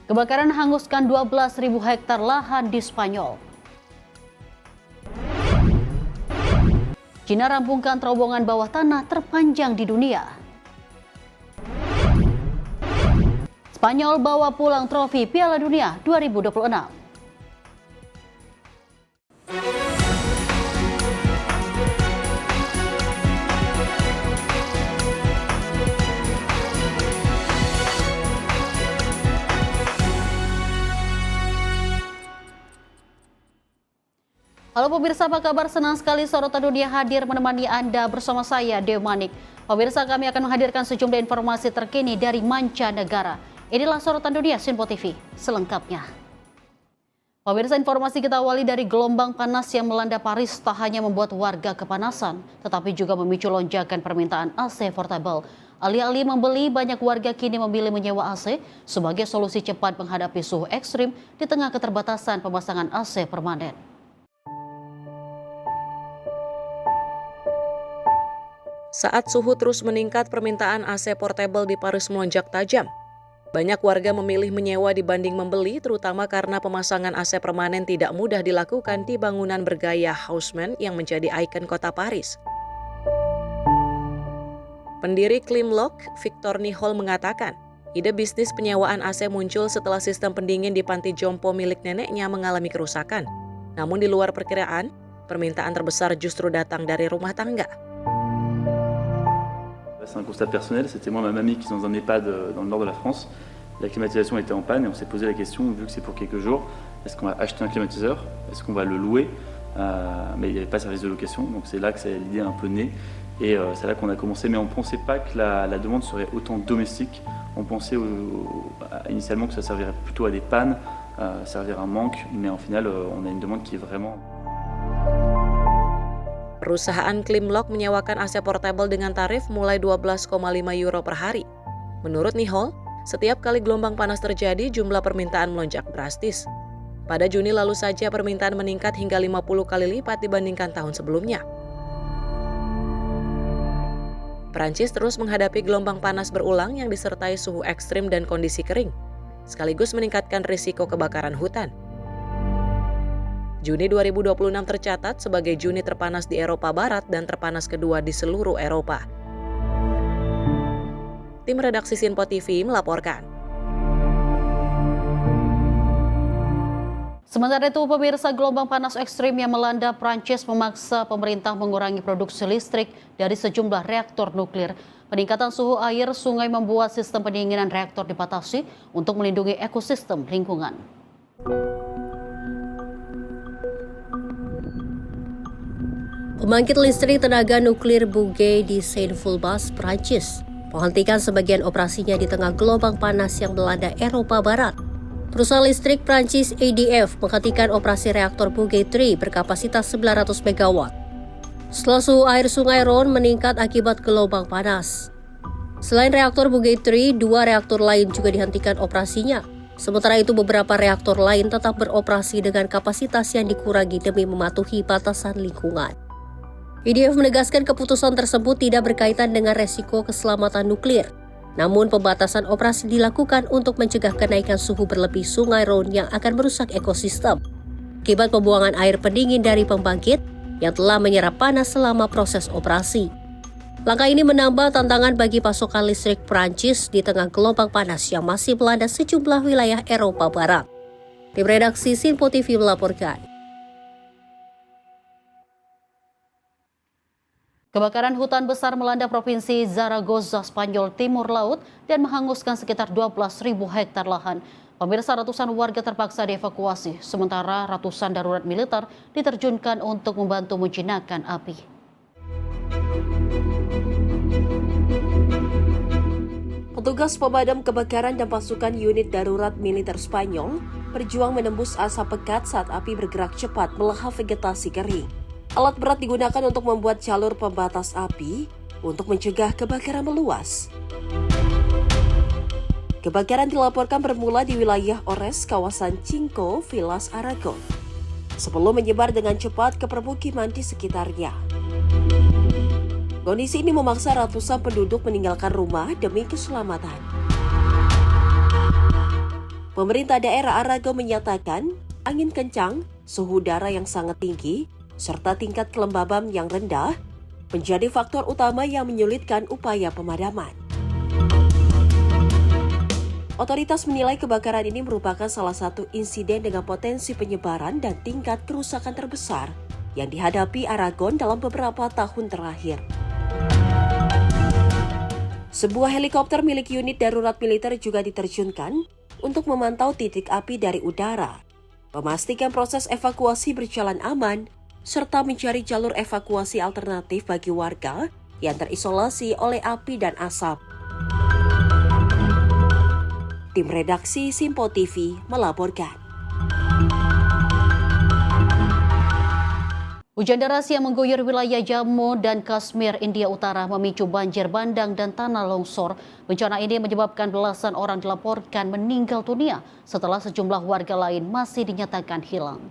Kebakaran hanguskan 12.000 hektar lahan di Spanyol. Cina rampungkan terowongan bawah tanah terpanjang di dunia. Spanyol bawa pulang trofi Piala Dunia 2026. Halo pemirsa, apa kabar? Senang sekali Sorotan Dunia hadir menemani Anda bersama saya, Dew Manik. Pemirsa, kami akan menghadirkan sejumlah informasi terkini dari mancanegara. Inilah Sorotan Dunia Sinpo TV selengkapnya. Pemirsa, informasi kita awali dari gelombang panas yang melanda Paris tak hanya membuat warga kepanasan, tetapi juga memicu lonjakan permintaan AC portable. Alih-alih membeli, banyak warga kini memilih menyewa AC sebagai solusi cepat menghadapi suhu ekstrim di tengah keterbatasan pemasangan AC permanen. Saat suhu terus meningkat, permintaan AC portable di Paris melonjak tajam. Banyak warga memilih menyewa dibanding membeli, terutama karena pemasangan AC permanen tidak mudah dilakukan di bangunan bergaya Haussmann yang menjadi ikon kota Paris. Pendiri Klimlock, Victor Nihol mengatakan, ide bisnis penyewaan AC muncul setelah sistem pendingin di panti jompo milik neneknya mengalami kerusakan. Namun di luar perkiraan, permintaan terbesar justru datang dari rumah tangga. C'est un constat personnel, c'était moi et ma mamie qui sont dans un EHPAD dans le nord de la France. La climatisation était en panne et on s'est posé la question, vu que c'est pour quelques jours, est-ce qu'on va acheter un climatiseur? Est-ce qu'on va le louer? Mais il n'y avait pas de service de location, donc c'est là que l'idée est un peu née. Et c'est là qu'on a commencé, mais on ne pensait pas que la demande serait autant domestique. On pensait initialement que ça servirait plutôt à des pannes, servir un manque, mais en final on a une demande qui est vraiment... Perusahaan Klimlock menyewakan AC portable dengan tarif mulai 12,5 euro per hari. Menurut Nihol, setiap kali gelombang panas terjadi, jumlah permintaan melonjak drastis. Pada Juni lalu saja permintaan meningkat hingga 50 kali lipat dibandingkan tahun sebelumnya. Perancis terus menghadapi gelombang panas berulang yang disertai suhu ekstrim dan kondisi kering, sekaligus meningkatkan risiko kebakaran hutan. Juni 2026 tercatat sebagai Juni terpanas di Eropa Barat dan terpanas kedua di seluruh Eropa. Tim redaksi Sinpo TV melaporkan. Sementara itu, pemirsa, gelombang panas ekstrim yang melanda Prancis memaksa pemerintah mengurangi produksi listrik dari sejumlah reaktor nuklir. Peningkatan suhu air sungai membuat sistem pendinginan reaktor dibatasi untuk melindungi ekosistem lingkungan. Pembangkit listrik tenaga nuklir Bugey di Saint-Vulbas, Prancis, menghentikan sebagian operasinya di tengah gelombang panas yang melanda Eropa Barat. Perusahaan listrik Prancis EDF menghentikan operasi reaktor Bugey 3 berkapasitas 900 MW. Setelah suhu air sungai Rhône meningkat akibat gelombang panas. Selain reaktor Bugey 3, 2 reaktor lain juga dihentikan operasinya. Sementara itu beberapa reaktor lain tetap beroperasi dengan kapasitas yang dikurangi demi mematuhi batasan lingkungan. EDF menegaskan keputusan tersebut tidak berkaitan dengan resiko keselamatan nuklir. Namun pembatasan operasi dilakukan untuk mencegah kenaikan suhu berlebih sungai Rhône yang akan merusak ekosistem akibat pembuangan air pendingin dari pembangkit yang telah menyerap panas selama proses operasi. Langkah ini menambah tantangan bagi pasokan listrik Prancis di tengah gelombang panas yang masih melanda sejumlah wilayah Eropa Barat. Tim redaksi Sinpo TV melaporkan. Kebakaran hutan besar melanda Provinsi Zaragoza, Spanyol Timur Laut dan menghanguskan sekitar 12.000 hektar lahan. Pemirsa, ratusan warga terpaksa dievakuasi, sementara ratusan darurat militer diterjunkan untuk membantu menjinakkan api. Petugas pemadam kebakaran dan pasukan unit darurat militer Spanyol berjuang menembus asap pekat saat api bergerak cepat melahap vegetasi kering. Alat berat digunakan untuk membuat jalur pembatas api untuk mencegah kebakaran meluas. Kebakaran dilaporkan bermula di wilayah Ores, kawasan Cinco, Vilas Aragon, sebelum menyebar dengan cepat ke permukiman di sekitarnya. Kondisi ini memaksa ratusan penduduk meninggalkan rumah demi keselamatan. Pemerintah daerah Aragon menyatakan angin kencang, suhu udara yang sangat tinggi, serta tingkat kelembaban yang rendah menjadi faktor utama yang menyulitkan upaya pemadaman. Otoritas menilai kebakaran ini merupakan salah satu insiden dengan potensi penyebaran dan tingkat kerusakan terbesar yang dihadapi Aragon dalam beberapa tahun terakhir. Sebuah helikopter milik unit darurat militer juga diterjunkan untuk memantau titik api dari udara, memastikan proses evakuasi berjalan aman, serta mencari jalur evakuasi alternatif bagi warga yang terisolasi oleh api dan asap. Tim redaksi Simpo TV melaporkan. Hujan deras yang mengguyur wilayah Jammu dan Kashmir, India Utara memicu banjir bandang dan tanah longsor. Bencana ini menyebabkan belasan orang dilaporkan meninggal dunia setelah sejumlah warga lain masih dinyatakan hilang.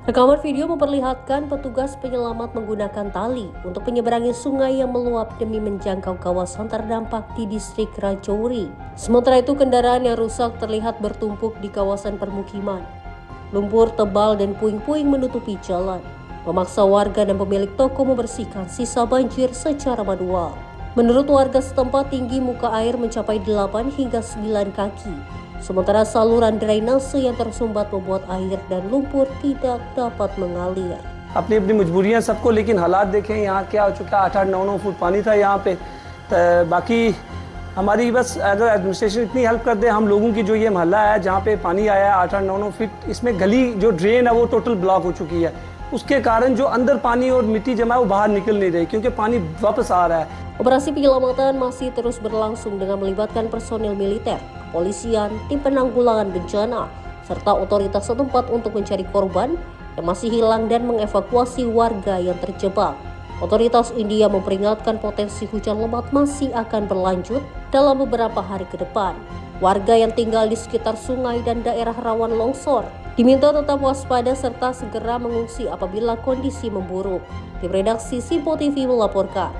Rekaman video memperlihatkan petugas penyelamat menggunakan tali untuk menyeberangi sungai yang meluap demi menjangkau kawasan terdampak di distrik Rajouri. Sementara itu, kendaraan yang rusak terlihat bertumpuk di kawasan permukiman. Lumpur tebal dan puing-puing menutupi jalan, memaksa warga dan pemilik toko membersihkan sisa banjir secara manual. Menurut warga setempat, tinggi muka air mencapai 8 hingga 9 kaki. Sementara saluran drainase yang tersumbat membuat air dan lumpur tidak dapat mengalir. अपनी अपनी मजबूरियां सबको, लेकिन हालात देखें यहाँ क्या हो चुका है। 8-8-9 फुट पानी था यहाँ पे। बाकी हमारी बस अगर एडमिनिस्ट्रेशन इतनी हेल्प कर दे, हम लोगों की जो ये मोहल्ला है जहाँ पे पानी आया है 8-8-9 फीट, इसमें गली जो ड्रेन है वो टोटल ब्लॉक हो चुकी है। उसके कारण जो अंदर पानी और मिट्टी जमा है वो बाहर निकल नहीं रही क्योंकि पानी वापस आ रहा है। Operasi penyelamatan masih terus berlangsung dengan melibatkan personil militer, kepolisian, tim penanggulangan bencana, serta otoritas setempat untuk mencari korban yang masih hilang dan mengevakuasi warga yang terjebak. Otoritas India memperingatkan potensi hujan lebat masih akan berlanjut dalam beberapa hari ke depan. Warga yang tinggal di sekitar sungai dan daerah rawan longsor diminta tetap waspada serta segera mengungsi apabila kondisi memburuk. Tim redaksi Simpo TV melaporkan.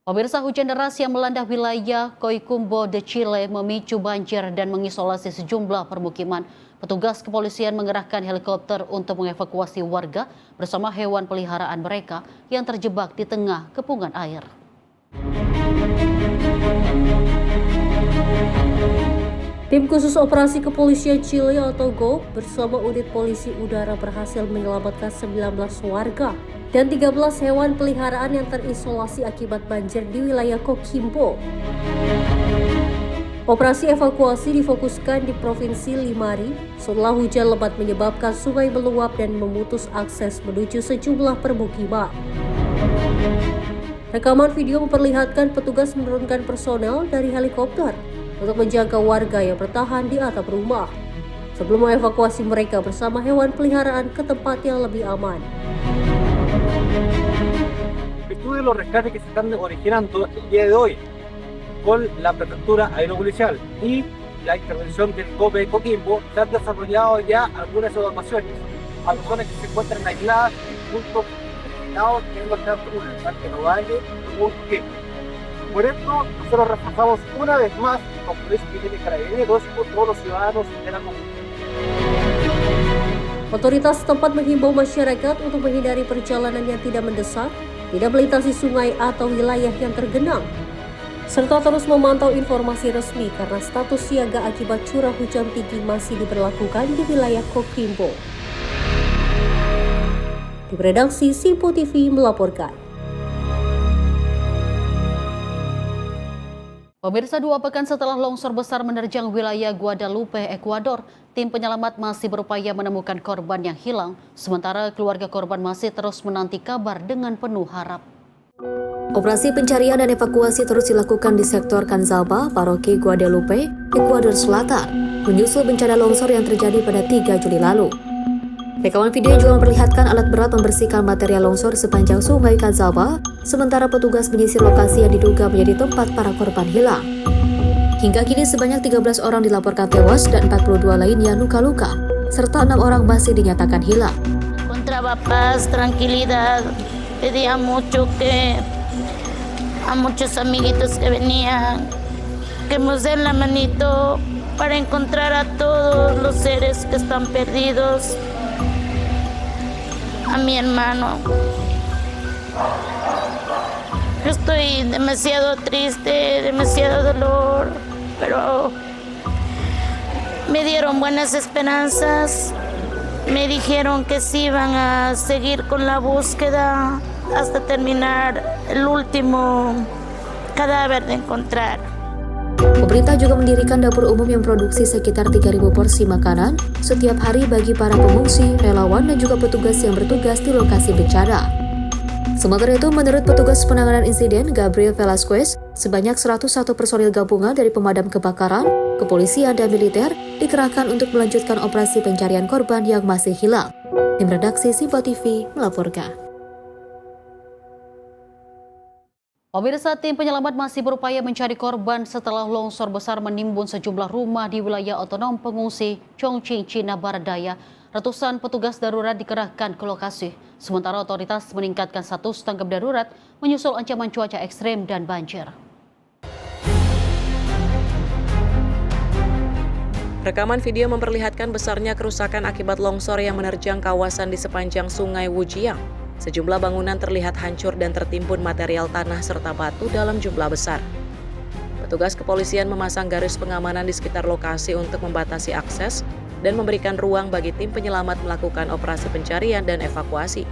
Pemirsa, hujan deras yang melanda wilayah Coquimbo de Chile memicu banjir dan mengisolasi sejumlah permukiman. Petugas kepolisian mengerahkan helikopter untuk mengevakuasi warga bersama hewan peliharaan mereka yang terjebak di tengah kepungan air. Tim khusus operasi kepolisian Chile atau GOP bersama unit polisi udara berhasil menyelamatkan 19 warga dan 13 hewan peliharaan yang terisolasi akibat banjir di wilayah Coquimbo. Operasi evakuasi difokuskan di Provinsi Limari setelah hujan lebat menyebabkan sungai meluap dan memutus akses menuju sejumlah permukiman. Rekaman video memperlihatkan petugas menurunkan personel dari helikopter untuk menjaga warga yang bertahan di atap rumah sebelum mengevakuasi mereka bersama hewan peliharaan ke tempat yang lebih aman. Virtud de los rescates que se están originando el día de hoy con la prefectura aeropolicial y la intervención del GOP de Coquimbo, se han desarrollado ya algunas evacuaciones a personas que se encuentran aisladas en puntos determinados que no están en el Parque Nogales o Coquimbo. Por esto, nosotros reforzamos una vez más el compromiso que tiene Carabineros con todos los ciudadanos de la comunidad. Otoritas setempat menghimbau masyarakat untuk menghindari perjalanan yang tidak mendesak, tidak melintasi sungai atau wilayah yang tergenang, serta terus memantau informasi resmi karena status siaga akibat curah hujan tinggi masih diberlakukan di wilayah Coquimbo. Tim redaksi Simpo TV melaporkan. Pemirsa, 2 pekan setelah longsor besar menerjang wilayah Guadalupe, Ekuador, tim penyelamat masih berupaya menemukan korban yang hilang, sementara keluarga korban masih terus menanti kabar dengan penuh harap. Operasi pencarian dan evakuasi terus dilakukan di sektor Canzalba, Paroki Guadalupe, Ekuador Selatan, menyusul bencana longsor yang terjadi pada 3 Juli lalu. Rekaman video juga memperlihatkan alat berat membersihkan material longsor sepanjang sungai Canzalba, sementara petugas menyisir lokasi yang diduga menjadi tempat para korban hilang. Hingga kini sebanyak 13 orang dilaporkan tewas dan 42 lainnya luka-luka, serta 6 orang masih dinyatakan hilang. Encontraba paz, tranquilidad, pedía mucho que a muchos amiguitos que venían, que nos den la manito para encontrar a todos los seres que están perdidos, a mi hermano. Yo estoy demasiado triste, demasiado dolor, pero me dieron buenas esperanzas, me dijeron que sí iban a seguir con la búsqueda hasta terminar el último cadáver de encontrar. Pemerintah juga mendirikan dapur umum yang produksi sekitar 3.000 porsi makanan setiap hari bagi para pengungsi, relawan, dan juga petugas yang bertugas di lokasi bencana. Sementara itu, menurut petugas penanganan insiden Gabriel Velasquez, sebanyak 101 personil gabungan dari pemadam kebakaran, kepolisian, dan militer dikerahkan untuk melanjutkan operasi pencarian korban yang masih hilang. Tim redaksi Simpo TV melaporkan. Pemirsa, tim penyelamat masih berupaya mencari korban setelah longsor besar menimbun sejumlah rumah di wilayah otonom pengungsi Chongqing, Cina Barat Daya. Ratusan petugas darurat dikerahkan ke lokasi, sementara otoritas meningkatkan status tanggap darurat menyusul ancaman cuaca ekstrem dan banjir. Rekaman video memperlihatkan besarnya kerusakan akibat longsor yang menerjang kawasan di sepanjang Sungai Wujiang. Sejumlah bangunan terlihat hancur dan tertimbun material tanah serta batu dalam jumlah besar. Petugas kepolisian memasang garis pengamanan di sekitar lokasi untuk membatasi akses dan memberikan ruang bagi tim penyelamat melakukan operasi pencarian dan evakuasi.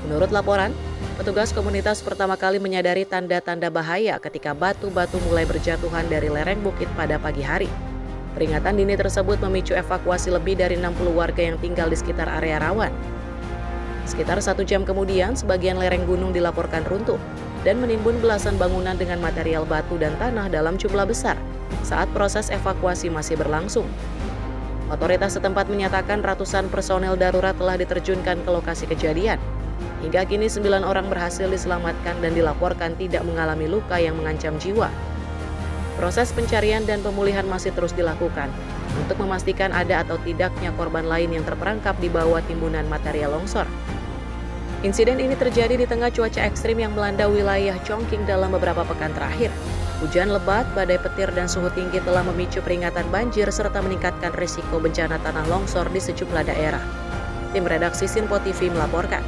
Menurut laporan, petugas komunitas pertama kali menyadari tanda-tanda bahaya ketika batu-batu mulai berjatuhan dari lereng bukit pada pagi hari. Peringatan dini tersebut memicu evakuasi lebih dari 60 warga yang tinggal di sekitar area rawan. Sekitar 1 jam kemudian, sebagian lereng gunung dilaporkan runtuh dan menimbun belasan bangunan dengan material batu dan tanah dalam jumlah besar saat proses evakuasi masih berlangsung. Otoritas setempat menyatakan ratusan personel darurat telah diterjunkan ke lokasi kejadian. Hingga kini 9 orang berhasil diselamatkan dan dilaporkan tidak mengalami luka yang mengancam jiwa. Proses pencarian dan pemulihan masih terus dilakukan untuk memastikan ada atau tidaknya korban lain yang terperangkap di bawah timbunan material longsor. Insiden ini terjadi di tengah cuaca ekstrim yang melanda wilayah Chongqing dalam beberapa pekan terakhir. Hujan lebat, badai petir, dan suhu tinggi telah memicu peringatan banjir serta meningkatkan risiko bencana tanah longsor di sejumlah daerah. Tim redaksi Simpo TV melaporkan.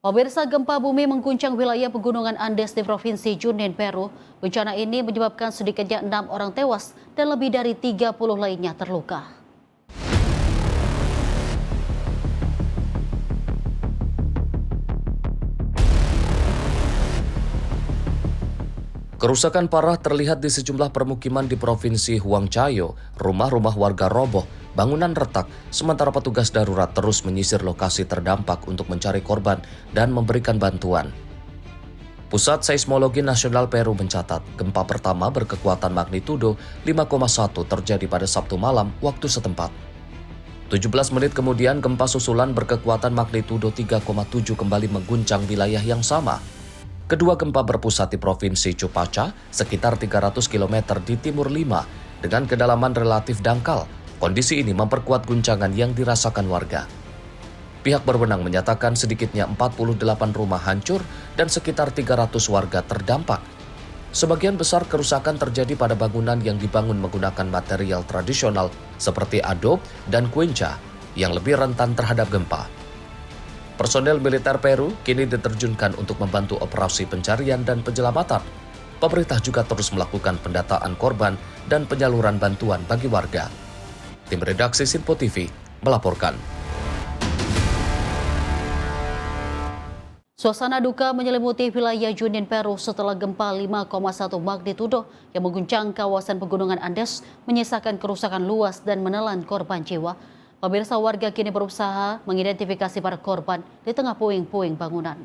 Pemirsa, gempa bumi mengguncang wilayah pegunungan Andes di Provinsi Junín, Peru. Bencana ini menyebabkan sedikitnya 6 orang tewas dan lebih dari 30 lainnya terluka. Kerusakan parah terlihat di sejumlah permukiman di Provinsi Huangcayo. Rumah-rumah warga roboh, bangunan retak, sementara petugas darurat terus menyisir lokasi terdampak untuk mencari korban dan memberikan bantuan. Pusat Seismologi Nasional Peru mencatat gempa pertama berkekuatan magnitudo 5,1 terjadi pada Sabtu malam waktu setempat. 17 menit kemudian gempa susulan berkekuatan magnitudo 3,7 kembali mengguncang wilayah yang sama. Kedua gempa berpusat di Provinsi Chupaca, sekitar 300 km di timur Lima, dengan kedalaman relatif dangkal. Kondisi ini memperkuat guncangan yang dirasakan warga. Pihak berwenang menyatakan sedikitnya 48 rumah hancur dan sekitar 300 warga terdampak. Sebagian besar kerusakan terjadi pada bangunan yang dibangun menggunakan material tradisional seperti adobe dan quincha yang lebih rentan terhadap gempa. Personel militer Peru kini diterjunkan untuk membantu operasi pencarian dan penyelamatan. Pemerintah juga terus melakukan pendataan korban dan penyaluran bantuan bagi warga. Tim redaksi Simpo TV melaporkan. Suasana duka menyelimuti wilayah Junín, Peru setelah gempa 5,1 magnitudo yang mengguncang kawasan pegunungan Andes menyisakan kerusakan luas dan menelan korban jiwa. Pemirsa, warga kini berusaha mengidentifikasi para korban di tengah puing-puing bangunan.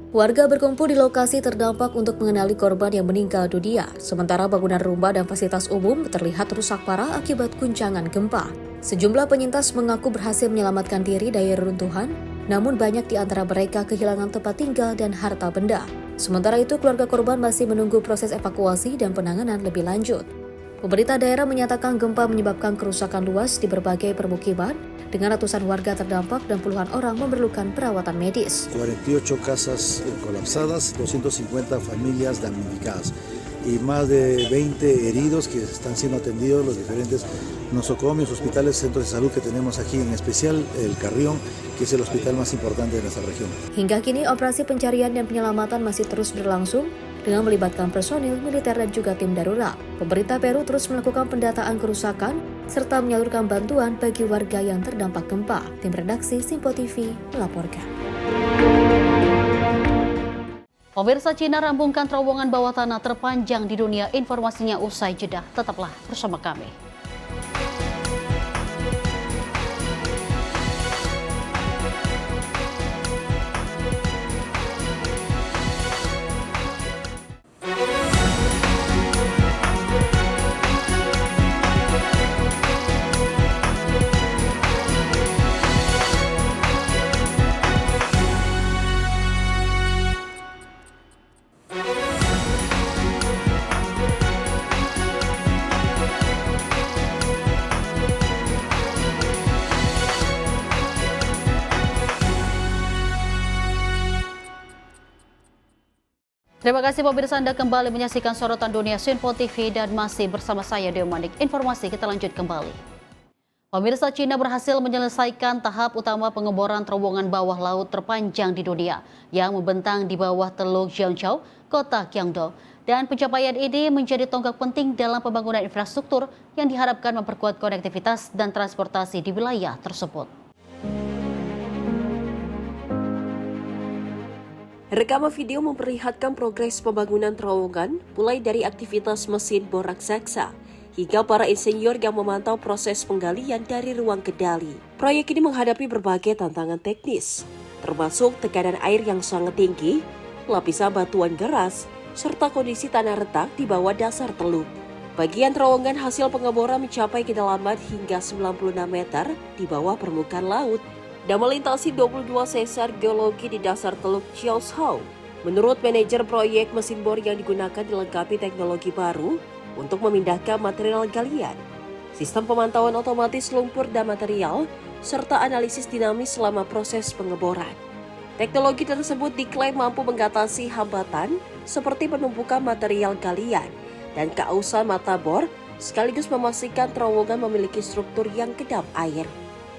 Warga berkumpul di lokasi terdampak untuk mengenali korban yang meninggal dunia, sementara bangunan rumah dan fasilitas umum terlihat rusak parah akibat guncangan gempa. Sejumlah penyintas mengaku berhasil menyelamatkan diri dari reruntuhan, namun banyak di antara mereka kehilangan tempat tinggal dan harta benda. Sementara itu, keluarga korban masih menunggu proses evakuasi dan penanganan lebih lanjut. Pemerintah daerah menyatakan gempa menyebabkan kerusakan luas di berbagai permukiman dengan ratusan warga terdampak dan puluhan orang memerlukan perawatan medis. 48 casas colapsadas, 250 familias damnificadas y más de 20 heridos que están siendo atendidos los diferentes nosocomios, hospitales, centros de salud que tenemos aquí, en especial el Carrión, que es el hospital más importante de nuestra región. Hingga kini operasi pencarian dan penyelamatan masih terus berlangsung dengan melibatkan personil militer dan juga tim darurat. Pemerintah Peru terus melakukan pendataan kerusakan serta menyalurkan bantuan bagi warga yang terdampak gempa. Tim redaksi Simpo TV melaporkan. Pemirsa, Cina rampungkan terowongan bawah tanah terpanjang di dunia. Informasinya usai jeda. Tetaplah bersama kami. Terima kasih pemirsa, Anda kembali menyaksikan Sorotan Dunia Simpo TV dan masih bersama saya Dewa Manik. Informasi kita lanjut kembali. Pemirsa, Cina berhasil menyelesaikan tahap utama pengeboran terowongan bawah laut terpanjang di dunia yang membentang di bawah Teluk Jiangzhou, kota Guangdong. Dan pencapaian ini menjadi tonggak penting dalam pembangunan infrastruktur yang diharapkan memperkuat konektivitas dan transportasi di wilayah tersebut. Rekaman video memperlihatkan progres pembangunan terowongan, mulai dari aktivitas mesin bor raksasa hingga para insinyur yang memantau proses penggalian dari ruang kendali. Proyek ini menghadapi berbagai tantangan teknis, termasuk tekanan air yang sangat tinggi, lapisan batuan keras, serta kondisi tanah retak di bawah dasar teluk. Bagian terowongan hasil pengeboran mencapai kedalaman hingga 96 meter di bawah permukaan laut dan melintasi 22 sesar geologi di dasar Teluk Jiangzhou. Menurut manajer proyek, mesin bor yang digunakan dilengkapi teknologi baru untuk memindahkan material galian, sistem pemantauan otomatis lumpur dan material, serta analisis dinamis selama proses pengeboran. Teknologi tersebut diklaim mampu mengatasi hambatan seperti penumpukan material galian dan keausan mata bor, sekaligus memastikan terowongan memiliki struktur yang kedap air.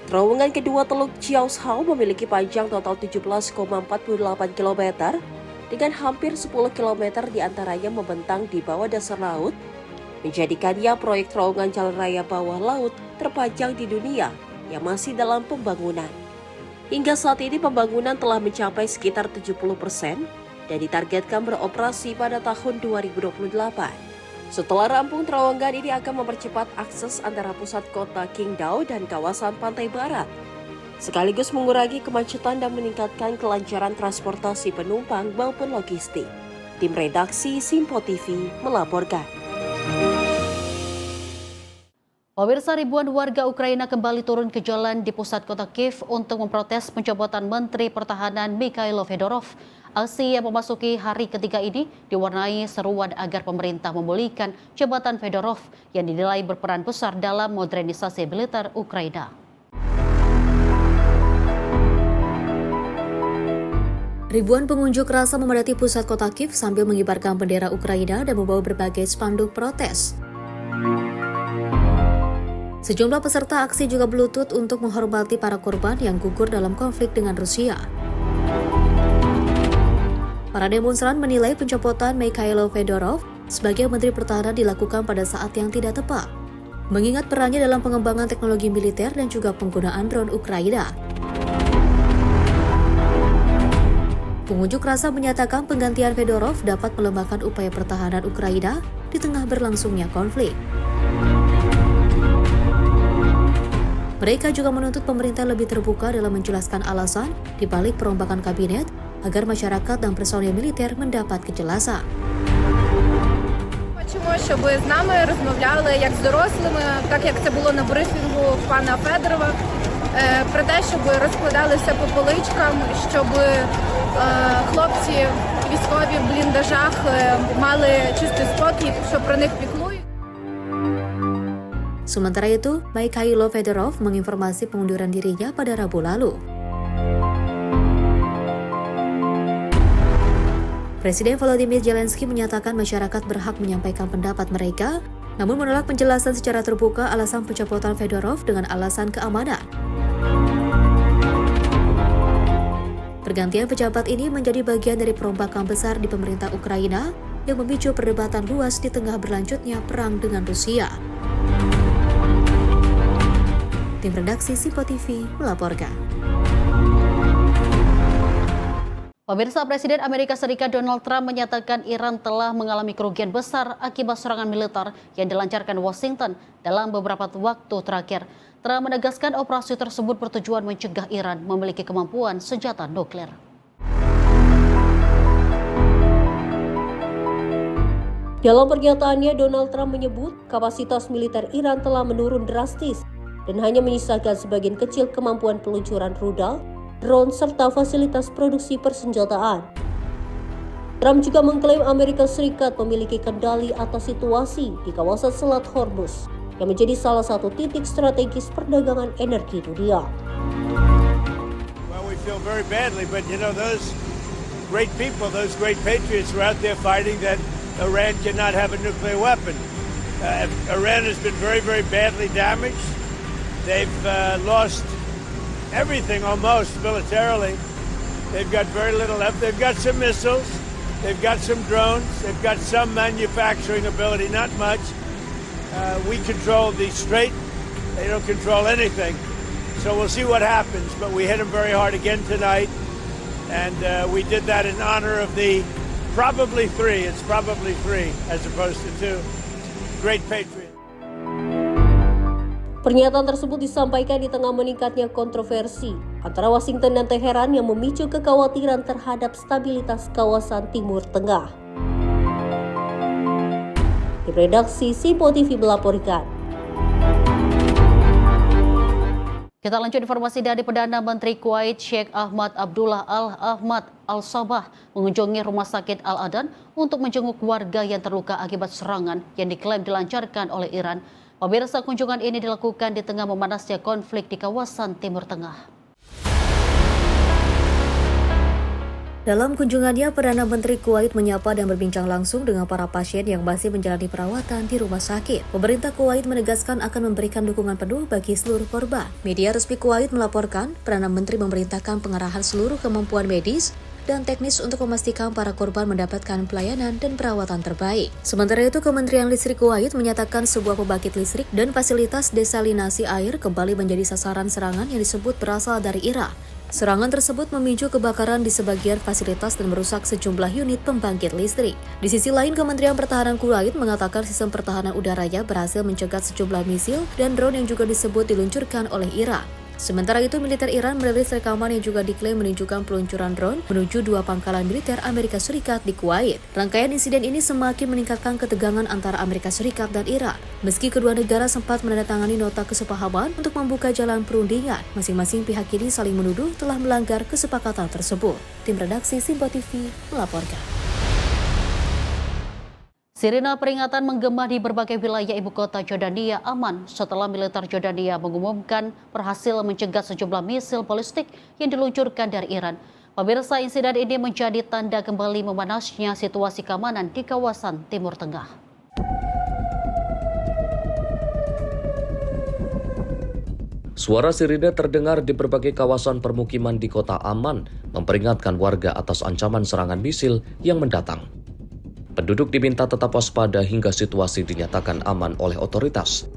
Terowongan kedua Teluk Jiangzhou memiliki panjang total 17,48 km dengan hampir 10 km diantaranya membentang di bawah dasar laut, menjadikannya proyek terowongan jalan raya bawah laut terpanjang di dunia yang masih dalam pembangunan. Hingga saat ini pembangunan telah mencapai sekitar 70% dan ditargetkan beroperasi pada tahun 2028. Setelah rampung, terowongan ini akan mempercepat akses antara pusat kota Qingdao dan kawasan pantai barat, sekaligus mengurangi kemacetan dan meningkatkan kelancaran transportasi penumpang maupun logistik. Tim redaksi Simpo TV melaporkan. Pemirsa, ribuan warga Ukraina kembali turun ke jalan di pusat kota Kiev untuk memprotes pencopotan Menteri Pertahanan Mikhailo Fedorov. Aksi yang memasuki hari ketiga ini diwarnai seruan agar pemerintah memulihkan jabatan Fedorov yang dinilai berperan besar dalam modernisasi militer Ukraina. Ribuan pengunjuk rasa memadati pusat kota Kiev sambil mengibarkan bendera Ukraina dan membawa berbagai spanduk protes. Sejumlah peserta aksi juga berlutut untuk menghormati para korban yang gugur dalam konflik dengan Rusia. Para demonstran menilai pencopotan Mikhailo Fedorov sebagai Menteri Pertahanan dilakukan pada saat yang tidak tepat, mengingat perannya dalam pengembangan teknologi militer dan juga penggunaan drone Ukraina. Pengunjuk rasa menyatakan penggantian Fedorov dapat melemahkan upaya pertahanan Ukraina di tengah berlangsungnya konflik. Mereka juga menuntut pemerintah lebih terbuka dalam menjelaskan alasan di balik perombakan kabinet agar masyarakat dan personil militer mendapat kejelasan. Хочемо, щоб з нами розмовляли як з дорослими, так як це було на брифінгу пана Федорова, про те, щоб розкладали все по поличкам, щоб хлопці військові в бліндажах мали чистий спокій, що про них піклують. Sementara itu, Mikhailo Fedorov menginformasi pengunduran dirinya pada Rabu lalu. Presiden Volodymyr Zelensky menyatakan masyarakat berhak menyampaikan pendapat mereka, namun menolak penjelasan secara terbuka alasan pencopotan Fedorov dengan alasan keamanan. Pergantian pejabat ini menjadi bagian dari perombakan besar di pemerintah Ukraina yang memicu perdebatan luas di tengah berlanjutnya perang dengan Rusia. Tim redaksi Simpo TV melaporkan. Pemirsa, Presiden Amerika Serikat Donald Trump menyatakan Iran telah mengalami kerugian besar akibat serangan militer yang dilancarkan Washington dalam beberapa waktu terakhir. Trump menegaskan operasi tersebut bertujuan mencegah Iran memiliki kemampuan senjata nuklir. Dalam pernyataannya, Donald Trump menyebut kapasitas militer Iran telah menurun drastis dan hanya menyisakan sebagian kecil kemampuan peluncuran rudal, drone, serta fasilitas produksi persenjataan. Trump juga mengklaim Amerika Serikat memiliki kendali atas situasi di kawasan Selat Hormuz, yang menjadi salah satu titik strategis perdagangan energi dunia. Well, we feel very badly, but you know, those great people, those great patriots were out there fighting that Iran cannot have a nuclear weapon. Iran has been very, very badly damaged. They've lost everything almost militarily. They've got very little left. They've got some missiles. They've got some drones. They've got some manufacturing ability, not much. We control the strait. They don't control anything. So we'll see what happens. But we hit them very hard again tonight. And we did that in honor of the probably three. It's probably three as opposed to two. Great patriot. Pernyataan tersebut disampaikan di tengah meningkatnya kontroversi antara Washington dan Teheran yang memicu kekhawatiran terhadap stabilitas kawasan Timur Tengah. Di redaksi Simpo TV melaporkan. Kita lanjut informasi dari Perdana Menteri Kuwait Sheikh Ahmad Abdullah Al-Ahmad Al-Sabah mengunjungi Rumah Sakit Al-Adan untuk menjenguk warga yang terluka akibat serangan yang diklaim dilancarkan oleh Iran. Pemirsa, kunjungan ini dilakukan di tengah memanasnya konflik di kawasan Timur Tengah. Dalam kunjungannya, Perdana Menteri Kuwait menyapa dan berbincang langsung dengan para pasien yang masih menjalani perawatan di rumah sakit. Pemerintah Kuwait menegaskan akan memberikan dukungan penuh bagi seluruh korban. Media resmi Kuwait melaporkan, Perdana Menteri memerintahkan pengerahan seluruh kemampuan medis dan teknis untuk memastikan para korban mendapatkan pelayanan dan perawatan terbaik. Sementara itu, Kementerian Listrik Kuwait menyatakan sebuah pembangkit listrik dan fasilitas desalinasi air kembali menjadi sasaran serangan yang disebut berasal dari Iran. Serangan tersebut memicu kebakaran di sebagian fasilitas dan merusak sejumlah unit pembangkit listrik. Di sisi lain, Kementerian Pertahanan Kuwait mengatakan sistem pertahanan udaranya berhasil mencegat sejumlah misil dan drone yang juga disebut diluncurkan oleh Iran. Sementara itu, militer Iran merilis rekaman yang juga diklaim menunjukkan peluncuran drone menuju dua pangkalan militer Amerika Serikat di Kuwait. Rangkaian insiden ini semakin meningkatkan ketegangan antara Amerika Serikat dan Iran. Meski kedua negara sempat menandatangani nota kesepahaman untuk membuka jalan perundingan, masing-masing pihak kini saling menuduh telah melanggar kesepakatan tersebut. Tim redaksi Simpo TV melaporkan. Sirena peringatan menggema di berbagai wilayah ibu kota Jordania aman setelah militer Jordania mengumumkan berhasil mencegah sejumlah misil balistik yang diluncurkan dari Iran. Pemirsa, insiden ini menjadi tanda kembali memanasnya situasi keamanan di kawasan Timur Tengah. Suara sirine terdengar di berbagai kawasan permukiman di kota Amman, memperingatkan warga atas ancaman serangan misil yang mendatang. Penduduk diminta tetap waspada hingga situasi dinyatakan aman oleh otoritas.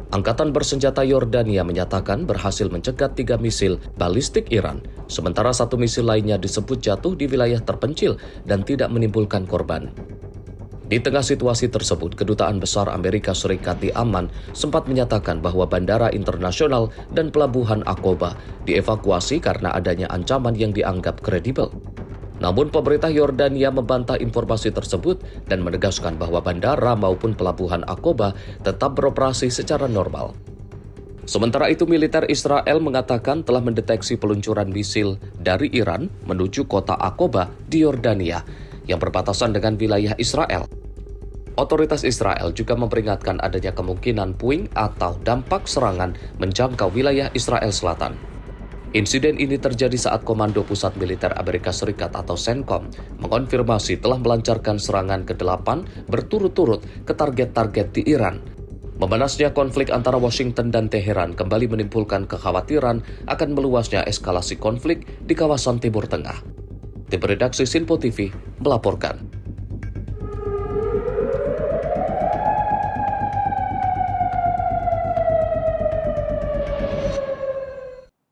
Angkatan bersenjata Yordania menyatakan berhasil mencegat 3 misil balistik Iran, sementara 1 misil lainnya disebut jatuh di wilayah terpencil dan tidak menimbulkan korban. Di tengah situasi tersebut, Kedutaan Besar Amerika Serikat di Amman sempat menyatakan bahwa bandara internasional dan pelabuhan Aqaba dievakuasi karena adanya ancaman yang dianggap kredibel. Namun pemerintah Yordania membantah informasi tersebut dan menegaskan bahwa bandara maupun pelabuhan Aqaba tetap beroperasi secara normal. Sementara itu, militer Israel mengatakan telah mendeteksi peluncuran misil dari Iran menuju kota Aqaba di Yordania yang berbatasan dengan wilayah Israel. Otoritas Israel juga memperingatkan adanya kemungkinan puing atau dampak serangan menjangkau wilayah Israel Selatan. Insiden ini terjadi saat Komando Pusat Militer Amerika Serikat atau CENTCOM mengonfirmasi telah melancarkan serangan ke-8 berturut-turut ke target-target di Iran. Memanasnya konflik antara Washington dan Teheran kembali menimbulkan kekhawatiran akan meluasnya eskalasi konflik di kawasan Timur Tengah. Tim redaksi Sinpo TV melaporkan.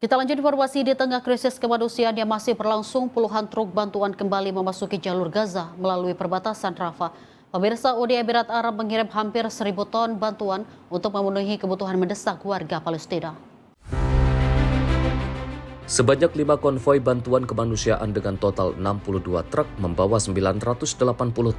Kita lanjut informasi di tengah krisis kemanusiaan yang masih berlangsung, puluhan truk bantuan kembali memasuki jalur Gaza melalui perbatasan Rafah. Pemirsa, Uni Emirat Arab mengirim hampir 1.000 ton bantuan untuk memenuhi kebutuhan mendesak warga Palestina. Sebanyak 5 konvoi bantuan kemanusiaan dengan total 62 truk membawa 980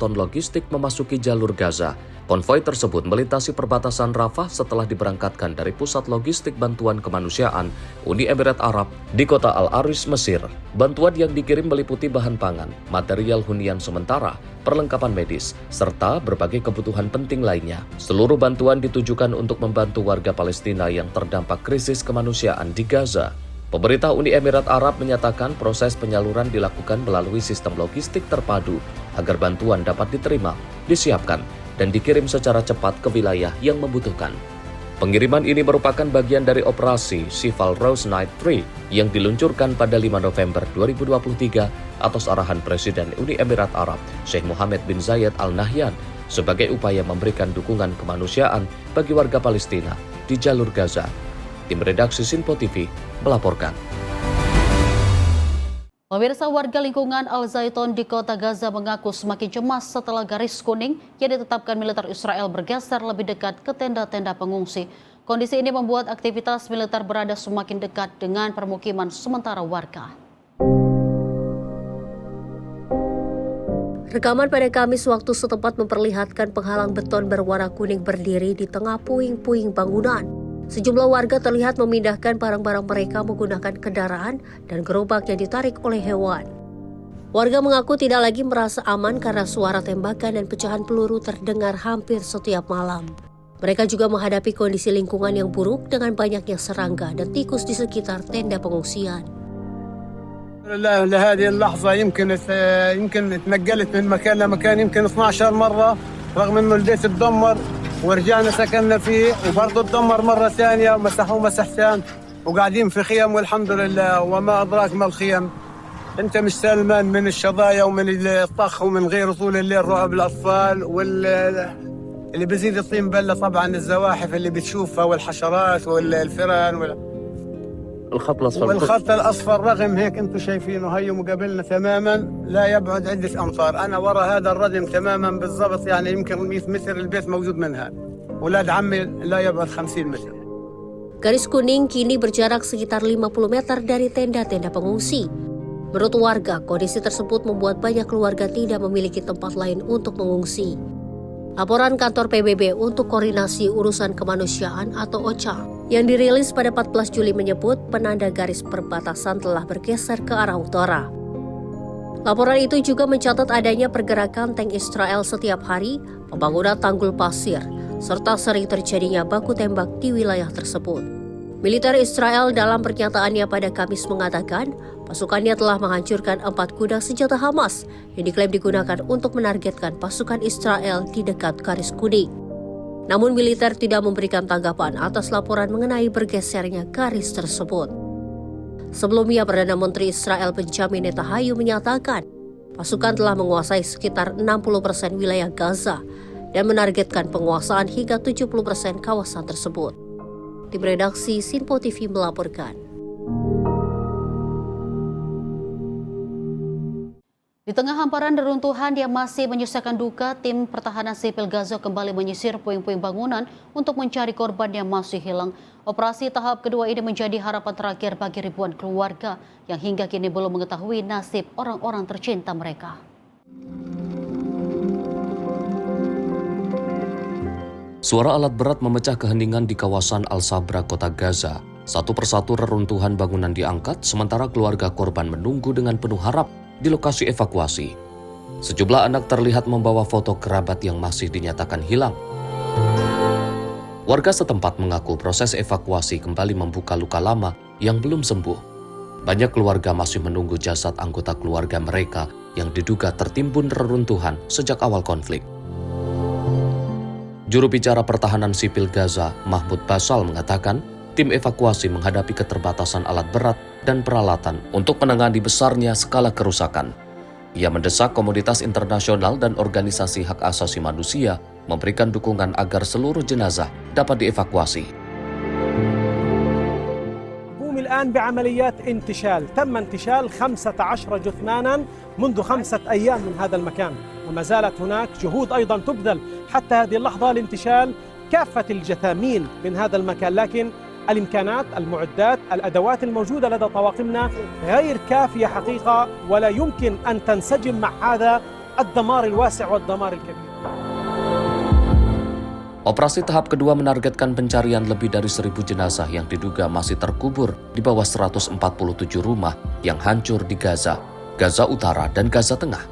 ton logistik memasuki jalur Gaza. Konvoi tersebut melintasi perbatasan Rafah setelah diberangkatkan dari pusat logistik bantuan kemanusiaan Uni Emirat Arab di kota Al-Arish, Mesir. Bantuan yang dikirim meliputi bahan pangan, material hunian sementara, perlengkapan medis, serta berbagai kebutuhan penting lainnya. Seluruh bantuan ditujukan untuk membantu warga Palestina yang terdampak krisis kemanusiaan di Gaza. Pemerintah Uni Emirat Arab menyatakan proses penyaluran dilakukan melalui sistem logistik terpadu agar bantuan dapat diterima, disiapkan, dan dikirim secara cepat ke wilayah yang membutuhkan. Pengiriman ini merupakan bagian dari operasi Sival Rose Night 3 yang diluncurkan pada 5 November 2023 atas arahan Presiden Uni Emirat Arab Sheikh Mohammed bin Zayed Al Nahyan sebagai upaya memberikan dukungan kemanusiaan bagi warga Palestina di jalur Gaza. Tim redaksi Sinpo TV melaporkan. Pemirsa, warga lingkungan Al-Zaitun di kota Gaza mengaku semakin cemas setelah garis kuning yang ditetapkan militer Israel bergeser lebih dekat ke tenda-tenda pengungsi. Kondisi ini membuat aktivitas militer berada semakin dekat dengan permukiman sementara warga. Rekaman pada Kamis waktu setempat memperlihatkan penghalang beton berwarna kuning berdiri di tengah puing-puing bangunan. Sejumlah warga terlihat memindahkan barang-barang mereka menggunakan kendaraan dan gerobak yang ditarik oleh hewan. Warga mengaku tidak lagi merasa aman karena suara tembakan dan pecahan peluru terdengar hampir setiap malam. Mereka juga menghadapi kondisi lingkungan yang buruk dengan banyaknya serangga dan tikus di sekitar tenda pengungsian. لهذه اللحظة يمكن تنقلت من مكان لمكان يمكن 12 مرة رغم إنه البيت تدمر ورجعنا سكننا فيه وبرضه تدمر مرة ثانية ومسحوه مسحتان وقاعدين في خيم والحمد لله وما أدراك ما الخيم. أنت مش سلمان من الشظايا ومن الطخ ومن غير طول الليل رعب الأطفال اللي بيزيد الطين بلة طبعا الزواحف اللي بتشوفها والحشرات والفئران والخط الأصفر رغم هيك أنتم شايفينه هي مقابلنا تماما لا يبعد عدة أمتار. أنا وراء هذا الردم تماما بالضبط يعني يمكن 100 متر البيت موجود منها. ولاد عمي لا يبعد 50 متر. Garis kuning kini berjarak sekitar 50 meter dari tenda-tenda pengungsi. Menurut warga, kondisi tersebut membuat banyak keluarga tidak memiliki tempat lain untuk mengungsi. Laporan kantor PBB untuk koordinasi urusan kemanusiaan atau OCHA yang dirilis pada 14 Juli menyebut penanda garis perbatasan telah bergeser ke arah utara. Laporan itu juga mencatat adanya pergerakan tank Israel setiap hari, pembangunan tanggul pasir, serta sering terjadinya baku tembak di wilayah tersebut. Militer Israel dalam pernyataannya pada Kamis mengatakan pasukannya telah menghancurkan 4 gudang senjata Hamas yang diklaim digunakan untuk menargetkan pasukan Israel di dekat garis kuning. Namun militer tidak memberikan tanggapan atas laporan mengenai bergesernya garis tersebut. Sebelumnya, Perdana Menteri Israel Benjamin Netanyahu menyatakan pasukan telah menguasai sekitar 60% wilayah Gaza dan menargetkan penguasaan hingga 70% kawasan tersebut. Tim redaksi Sinpo TV melaporkan. Di tengah hamparan reruntuhan yang masih menyisakan duka, tim pertahanan sipil Gaza kembali menyisir puing-puing bangunan untuk mencari korban yang masih hilang. Operasi tahap kedua ini menjadi harapan terakhir bagi ribuan keluarga yang hingga kini belum mengetahui nasib orang-orang tercinta mereka. Suara alat berat memecah keheningan di kawasan Al-Sabra, kota Gaza. Satu persatu reruntuhan bangunan diangkat, sementara keluarga korban menunggu dengan penuh harap di lokasi evakuasi. Sejumlah anak terlihat membawa foto kerabat yang masih dinyatakan hilang. Warga setempat mengaku proses evakuasi kembali membuka luka lama yang belum sembuh. Banyak keluarga masih menunggu jasad anggota keluarga mereka yang diduga tertimbun reruntuhan sejak awal konflik. Juru bicara Pertahanan Sipil Gaza, Mahmud Basal, mengatakan tim evakuasi menghadapi keterbatasan alat berat dan peralatan untuk menangani besarnya skala kerusakan. Ia mendesak komunitas internasional dan organisasi hak asasi manusia memberikan dukungan agar seluruh jenazah dapat dievakuasi. نقوم الآن بعمليات انتشال، تم انتشال 15 جثمانا منذ 5 أيام من هذا المكان، وما زالت هناك جهود أيضا تبذل حتى هذه اللحظة لانتشال كافة الجثامين من هذا المكان، لكن الإمكانات، المعدات، الأدوات الموجودة لدى طواقمنا غير كافية حقيقة، ولا يمكن أن تنسجم مع هذا الدمار الواسع والدمار الكبير. Operasi tahap kedua menargetkan pencarian lebih dari 1.000 jenazah yang diduga masih terkubur di bawah 147 rumah yang hancur di Gaza, Gaza Utara, dan Gaza Tengah.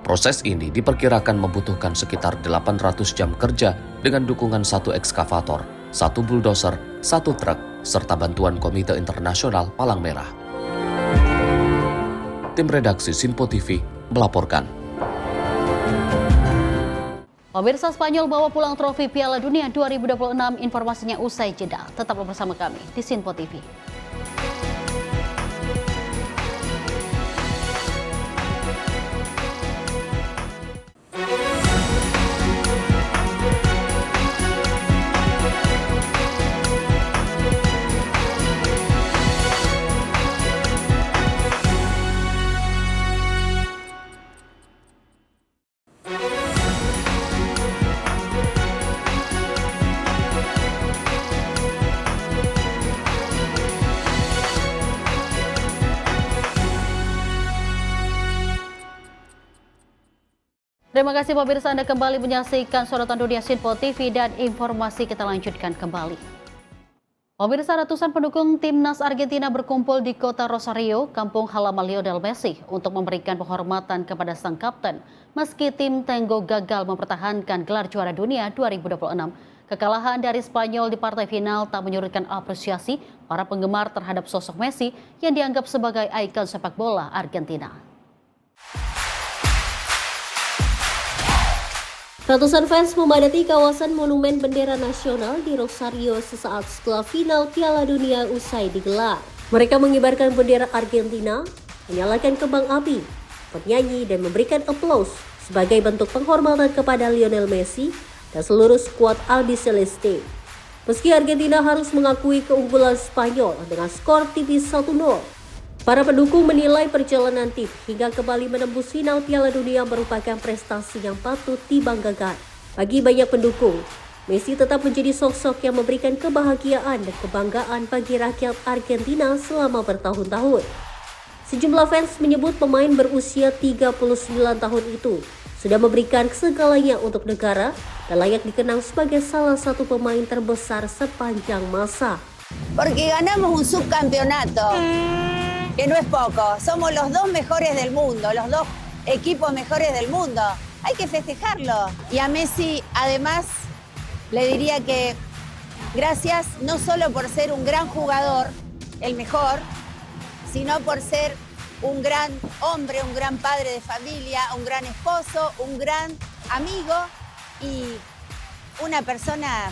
Proses ini diperkirakan membutuhkan sekitar 800 jam kerja dengan dukungan 1 ekskavator, 1 bulldozer, 1 truk, serta bantuan Komite Internasional Palang Merah. Tim redaksi Sinpo TV melaporkan. Pemirsa, Spanyol bawa pulang trofi Piala Dunia 2026. Informasinya usai jeda. Tetaplah bersama kami di Sinpo TV. Terima kasih pemirsa, Anda kembali menyaksikan Sorotan Dunia Sinpo TV dan informasi kita lanjutkan kembali. Pemirsa, ratusan pendukung timnas Argentina berkumpul di kota Rosario, kampung halaman Lionel Messi, untuk memberikan penghormatan kepada sang kapten meski tim Tango gagal mempertahankan gelar juara dunia 2026. Kekalahan dari Spanyol di partai final tak menyurutkan apresiasi para penggemar terhadap sosok Messi yang dianggap sebagai ikon sepak bola Argentina. Ratusan fans memadati kawasan Monumen Bendera Nasional di Rosario sesaat setelah final Piala Dunia usai digelar. Mereka mengibarkan bendera Argentina, menyalakan kembang api, bernyanyi dan memberikan aplaus sebagai bentuk penghormatan kepada Lionel Messi dan seluruh skuad Albiceleste. Meski Argentina harus mengakui keunggulan Spanyol dengan skor tipis 1-0, para pendukung menilai perjalanan tim hingga kembali menembus final Piala Dunia merupakan prestasi yang patut dibanggakan. Bagi banyak pendukung, Messi tetap menjadi sosok yang memberikan kebahagiaan dan kebanggaan bagi rakyat Argentina selama bertahun-tahun. Sejumlah fans menyebut pemain berusia 39 tahun itu sudah memberikan segalanya untuk negara dan layak dikenang sebagai salah satu pemain terbesar sepanjang masa. Porque ganamos un subcampeonato. Que no es poco, somos los 2 mejores del mundo, los 2 equipos mejores del mundo. Hay que festejarlo. Y a Messi, además, le diría que gracias no solo por ser un gran jugador, el mejor, sino por ser un gran hombre, un gran padre de familia, un gran esposo, un gran amigo y una persona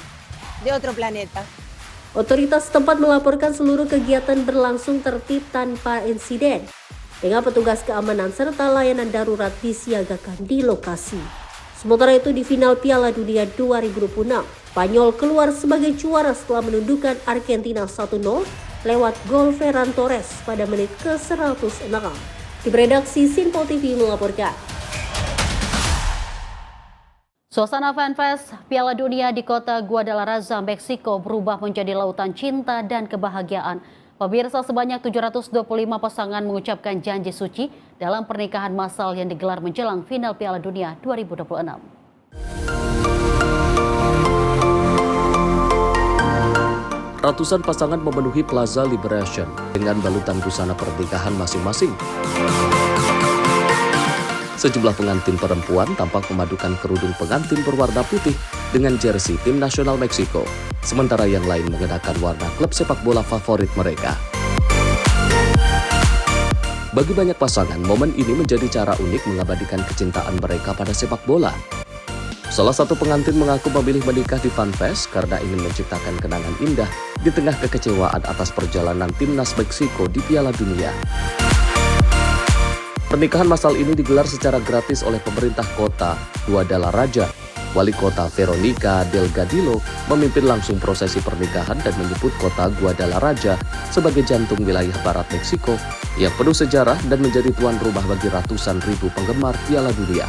de otro planeta. Otoritas setempat melaporkan seluruh kegiatan berlangsung tertib tanpa insiden, dengan petugas keamanan serta layanan darurat disiagakan di lokasi. Sementara itu di final Piala Dunia 2026, Spanyol keluar sebagai juara setelah menundukkan Argentina 1-0 lewat gol Ferran Torres pada menit ke-106. Tim redaksi Sinpo TV melaporkan. Suasana fanfest Piala Dunia di kota Guadalajara, Meksiko berubah menjadi lautan cinta dan kebahagiaan. Pemirsa, sebanyak 725 pasangan mengucapkan janji suci dalam pernikahan massal yang digelar menjelang final Piala Dunia 2026. Ratusan pasangan memenuhi Plaza Liberation dengan balutan busana pernikahan masing-masing. Sejumlah pengantin perempuan tampak memadukan kerudung pengantin berwarna putih dengan jersey tim nasional Meksiko, sementara yang lain mengenakan warna klub sepak bola favorit mereka. Bagi banyak pasangan, momen ini menjadi cara unik mengabadikan kecintaan mereka pada sepak bola. Salah satu pengantin mengaku memilih menikah di FanFest karena ingin menciptakan kenangan indah di tengah kekecewaan atas perjalanan timnas Meksiko di Piala Dunia. Pernikahan massal ini digelar secara gratis oleh pemerintah kota Guadalajara. Wali kota Veronica Delgadillo memimpin langsung prosesi pernikahan dan menyebut kota Guadalajara sebagai jantung wilayah barat Meksiko yang penuh sejarah dan menjadi tuan rumah bagi ratusan ribu penggemar Piala Dunia.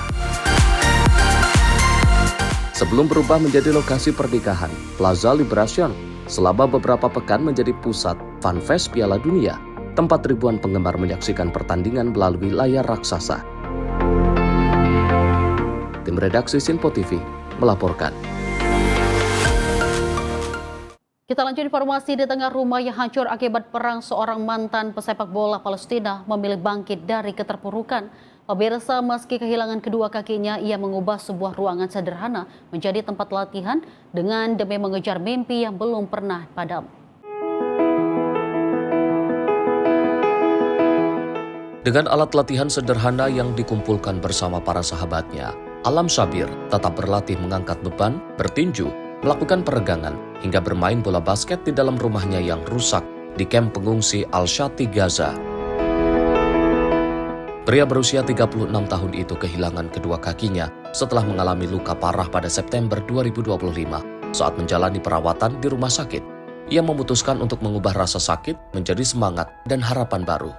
Sebelum berubah menjadi lokasi pernikahan, Plaza Liberación selama beberapa pekan menjadi pusat FanFest Piala Dunia, tempat ribuan penggemar menyaksikan pertandingan melalui layar raksasa. Tim redaksi Sinpo TV melaporkan. Kita lanjut informasi di tengah rumah yang hancur akibat perang. Seorang mantan pesepak bola Palestina memilih bangkit dari keterpurukan. Pemirsa, meski kehilangan kedua kakinya, ia mengubah sebuah ruangan sederhana menjadi tempat latihan dengan demi mengejar mimpi yang belum pernah padam. Dengan alat latihan sederhana yang dikumpulkan bersama para sahabatnya, Alam Sabir tetap berlatih mengangkat beban, bertinju, melakukan peregangan, hingga bermain bola basket di dalam rumahnya yang rusak di kamp pengungsi Al-Shati, Gaza. Pria berusia 36 tahun itu kehilangan kedua kakinya setelah mengalami luka parah pada September 2025 saat menjalani perawatan di rumah sakit. Ia memutuskan untuk mengubah rasa sakit menjadi semangat dan harapan baru.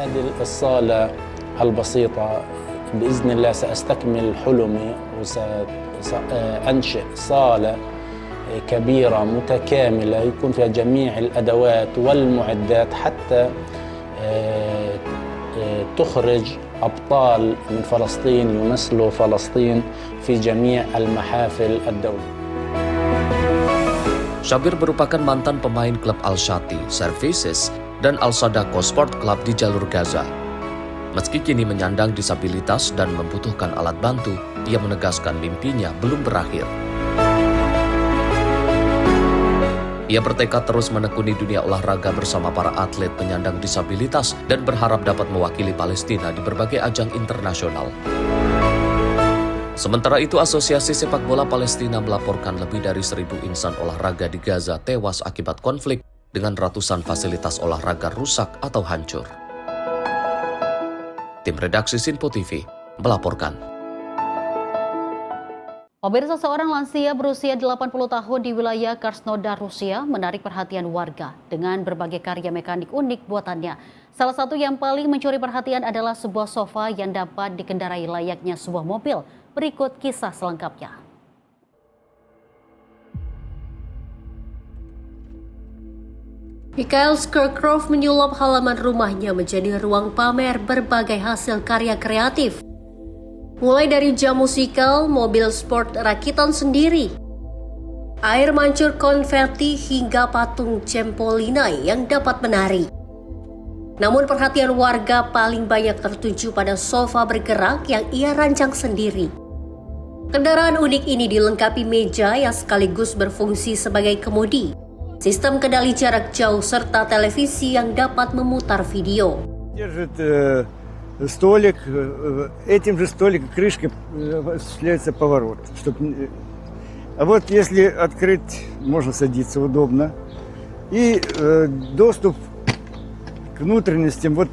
هذه الصالة البسيطة بإذن الله سأستكمل حلمي وسأنشئ صالة كبيرة متكاملة يكون فيها جميع الأدوات والمعدات حتى تخرج أبطال من فلسطين يمثلوا فلسطين في جميع المحافل الدولية. Sabir merupakan mantan pemain klub Al-Shati Services dan Al-Sadako Sport Club di jalur Gaza. Meski kini menyandang disabilitas dan membutuhkan alat bantu, ia menegaskan mimpinya belum berakhir. Ia bertekad terus menekuni dunia olahraga bersama para atlet penyandang disabilitas dan berharap dapat mewakili Palestina di berbagai ajang internasional. Sementara itu, Asosiasi Sepak Bola Palestina melaporkan lebih dari 1.000 insan olahraga di Gaza tewas akibat konflik dengan ratusan fasilitas olahraga rusak atau hancur. Tim redaksi Sinpo TV melaporkan. Pemirsa, seorang lansia berusia 80 tahun di wilayah Krasnodar, Rusia menarik perhatian warga dengan berbagai karya mekanik unik buatannya. Salah satu yang paling mencuri perhatian adalah sebuah sofa yang dapat dikendarai layaknya sebuah mobil. Berikut kisah selengkapnya. Mikhail Skurkrov menyulap halaman rumahnya menjadi ruang pamer berbagai hasil karya kreatif. Mulai dari jam musikal, mobil sport rakitan sendiri, air mancur konverti hingga patung Cempolinai yang dapat menari. Namun perhatian warga paling banyak tertuju pada sofa bergerak yang ia rancang sendiri. Kendaraan unik ini dilengkapi meja yang sekaligus berfungsi sebagai kemudi, sistem kendali jarak jauh serta televisi yang dapat memutar video. Столик, этим же столиком крышкой осуществляется поворот. А вот если открыть, можно садиться удобно. И доступ к внутренностям вот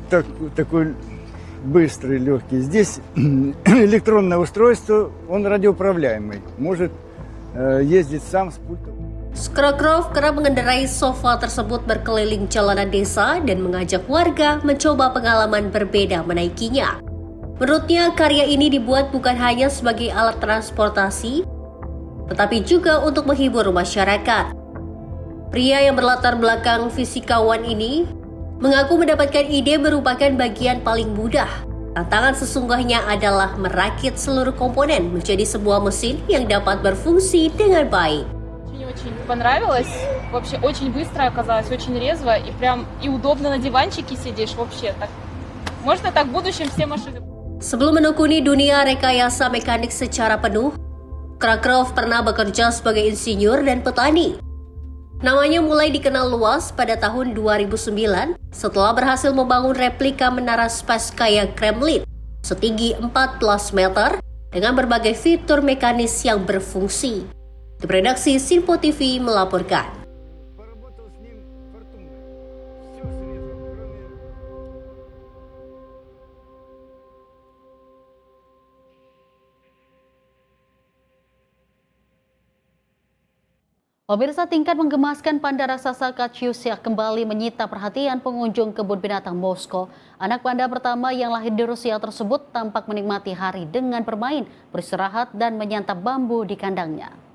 такой быстрый, легкий. Здесь электронное устройство, он радиоуправляемый, может ездить сам с пультом. Skurkrov kerap mengendarai sofa tersebut berkeliling jalanan desa dan mengajak warga mencoba pengalaman berbeda menaikinya. Menurutnya, karya ini dibuat bukan hanya sebagai alat transportasi, tetapi juga untuk menghibur masyarakat. Pria yang berlatar belakang fisikawan ini mengaku mendapatkan ide merupakan bagian paling mudah. Tantangan sesungguhnya adalah merakit seluruh komponen menjadi sebuah mesin yang dapat berfungsi dengan baik. Очень понравилось. Вообще очень быстро оказалось, очень резво и прям и удобно на диванчике сидишь вообще так. Можно так в будущем все машины... Sebelum menekuni dunia rekayasa mekanik secara penuh, Krakow pernah bekerja sebagai insinyur dan petani. Namanya mulai dikenal luas pada tahun 2009 setelah berhasil membangun replika menara Spasskaya Kremlin setinggi 14 meter dengan berbagai fitur mekanis yang berfungsi. Tim redaksi Sinpo TV melaporkan. Pemirsa, tingkat menggemaskan panda raksasa Katyusha kembali menyita perhatian pengunjung kebun binatang Moskow. Anak panda pertama yang lahir di Rusia tersebut tampak menikmati hari dengan bermain, beristirahat, dan menyantap bambu di kandangnya.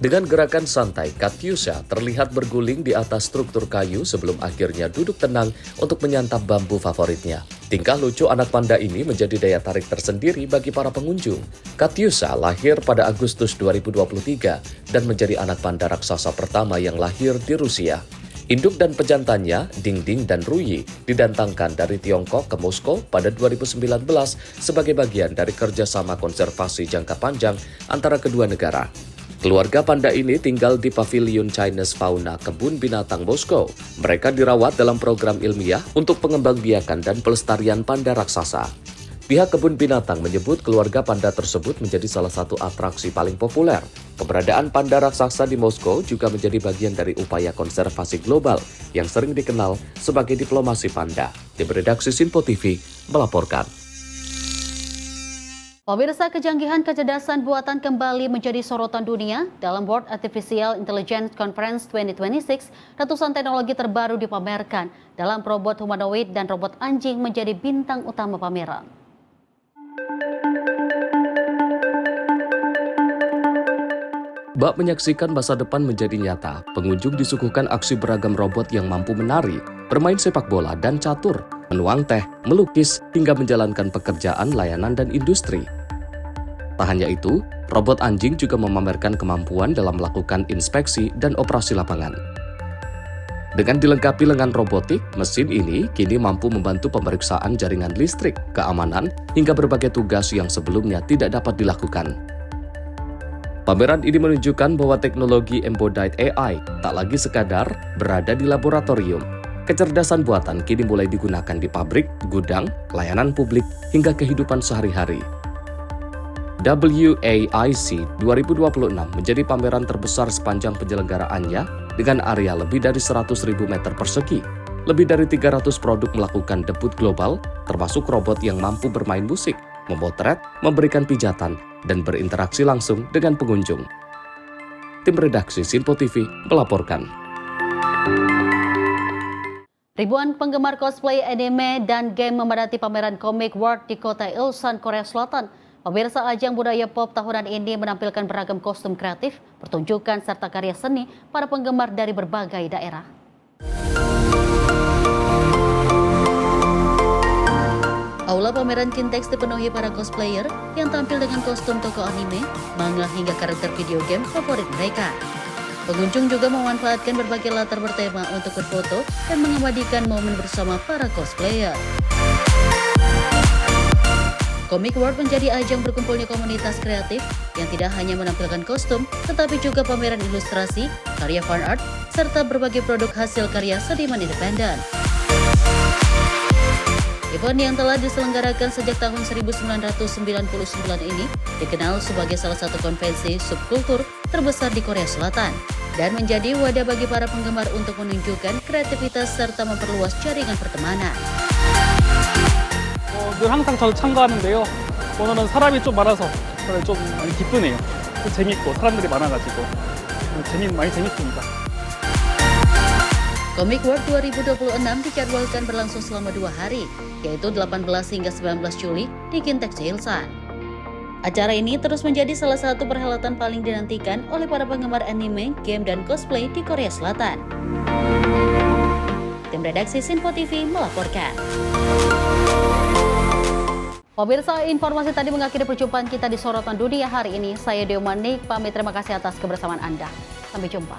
Dengan gerakan santai, Katyusha terlihat berguling di atas struktur kayu sebelum akhirnya duduk tenang untuk menyantap bambu favoritnya. Tingkah lucu anak panda ini menjadi daya tarik tersendiri bagi para pengunjung. Katyusha lahir pada Agustus 2023 dan menjadi anak panda raksasa pertama yang lahir di Rusia. Induk dan pejantannya, Ding Ding dan Ruyi, didatangkan dari Tiongkok ke Moskow pada 2019 sebagai bagian dari kerjasama konservasi jangka panjang antara kedua negara. Keluarga panda ini tinggal di Pavilion Chinese Fauna Kebun Binatang Moskow. Mereka dirawat dalam program ilmiah untuk pengembangbiakan dan pelestarian panda raksasa. Pihak kebun binatang menyebut keluarga panda tersebut menjadi salah satu atraksi paling populer. Keberadaan panda raksasa di Moskow juga menjadi bagian dari upaya konservasi global yang sering dikenal sebagai diplomasi panda. Tim redaksi Sinpo TV melaporkan. Pemirsa, kejanggihan kecerdasan buatan kembali menjadi sorotan dunia. Dalam World Artificial Intelligence Conference 2026, ratusan teknologi terbaru dipamerkan. Dalam robot humanoid dan robot anjing menjadi bintang utama pameran. Bak menyaksikan masa depan menjadi nyata, pengunjung disuguhkan aksi beragam robot yang mampu menari, bermain sepak bola dan catur, menuang teh, melukis, hingga menjalankan pekerjaan, layanan, dan industri. Tak hanya itu, robot anjing juga memamerkan kemampuan dalam melakukan inspeksi dan operasi lapangan. Dengan dilengkapi lengan robotik, mesin ini kini mampu membantu pemeriksaan jaringan listrik, keamanan, hingga berbagai tugas yang sebelumnya tidak dapat dilakukan. Pameran ini menunjukkan bahwa teknologi embodied AI tak lagi sekadar berada di laboratorium. Kecerdasan buatan kini mulai digunakan di pabrik, gudang, layanan publik, hingga kehidupan sehari-hari. WAIC 2026 menjadi pameran terbesar sepanjang penyelenggaraannya dengan area lebih dari 100.000 meter persegi. Lebih dari 300 produk melakukan debut global, termasuk robot yang mampu bermain musik, memotret, memberikan pijatan, dan berinteraksi langsung dengan pengunjung. Tim redaksi Sinpo TV melaporkan. Ribuan penggemar cosplay, anime, dan game memadati pameran Comic World di kota Ilsan, Korea Selatan. Pemirsa, ajang budaya pop tahunan ini menampilkan beragam kostum kreatif, pertunjukan, serta karya seni para penggemar dari berbagai daerah. Aula pameran Kintex dipenuhi para cosplayer yang tampil dengan kostum tokoh anime, manga, hingga karakter video game favorit mereka. Pengunjung juga memanfaatkan berbagai latar bertema untuk berfoto dan mengabadikan momen bersama para cosplayer. Comic World menjadi ajang berkumpulnya komunitas kreatif yang tidak hanya menampilkan kostum, tetapi juga pameran ilustrasi, karya fan art, serta berbagai produk hasil karya seniman independen. Event yang telah diselenggarakan sejak tahun 1999 ini dikenal sebagai salah satu konvensi subkultur terbesar di Korea Selatan dan menjadi wadah bagi para penggemar untuk menunjukkan kreativitas serta memperluas jaringan pertemanan. 늘 항상 저도 참가하는데요. 오늘은 사람이 좀 많아서 좀 많이 기쁘네요. 재밌고 사람들이 많아가지고 많이 재밌습니다. Comic World 2026 dijadwalkan berlangsung selama 2 hari, yaitu 18 hingga 19 Juli di Kintex Ilsan. Acara ini terus menjadi salah satu perhelatan paling dinantikan oleh para penggemar anime, game, dan cosplay di Korea Selatan. Tim redaksi Sinpo TV melaporkan. Pemirsa, informasi tadi mengakhiri perjumpaan kita di Sorotan Dunia hari ini. Saya Deo Manik, pamit, terima kasih atas kebersamaan Anda. Sampai jumpa.